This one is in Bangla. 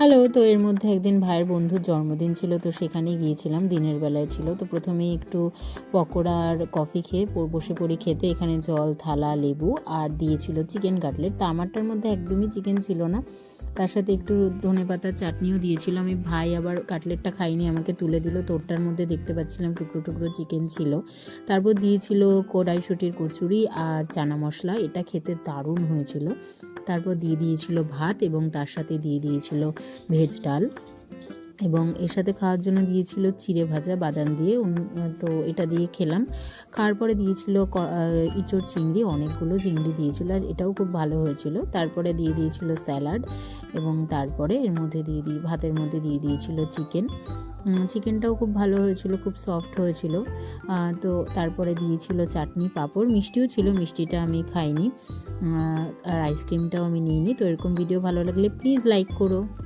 হ্যালো, তো এর মধ্যে একদিন ভাইয়ের বন্ধুর জন্মদিন ছিল, তো সেখানে গিয়েছিলাম, দিনের বেলায় ছিল। তো প্রথমেই একটু পকোড়া আর কফি খেয়ে বসে পড়ি খেতে। এখানে জল, থালা, লেবু আর দিয়েছিল চিকেন কাটলেট। তা আমারটার মধ্যে একদমই চিকেন ছিল না, তার সাথে একটু ধনেপাতার চাটনিও দিয়েছিল। আমি ভাই আবার কাটলেটটা খাইনি, আমাকে তুলে দিল। তো ওটার মধ্যে দেখতে পাচ্ছিলাম টুকরো টুকরো চিকেন ছিল। তারপর দিয়েছিল কড়াইশুঁটির কচুরি আর চানা মশলা, এটা খেতে দারুণ হয়েছিল। তারপর দিয়ে দিয়েছিল ভাত এবং তার সাথে দিয়ে দিয়েছিল ভেজ ডাল, এবং এর সাথে খাওয়ার জন্য দিয়েছিল চিড়ে ভাজা বাদাম দিয়ে। তো এটা দিয়ে খেলাম। খাওয়ার পরে দিয়েছিল ইঁচড় চিংড়ি, অনেকগুলো চিংড়ি দিয়েছিল, আর এটাও খুব ভালো হয়েছিল। তারপরে দিয়ে দিয়েছিল স্যালাড, এবং তারপরে এর মধ্যে ভাতের মধ্যে দিয়ে দিয়েছিল চিকেনটাও খুব ভালো হয়েছিল, খুব সফট হয়েছিল। তো তারপরে দিয়েছিল চাটনি, পাঁপড়, মিষ্টিও ছিল, মিষ্টিটা আমি খাইনি, আর আইসক্রিমটাও আমি নিইনি। তো এরকম ভিডিও ভালো লাগলে প্লিজ লাইক করো।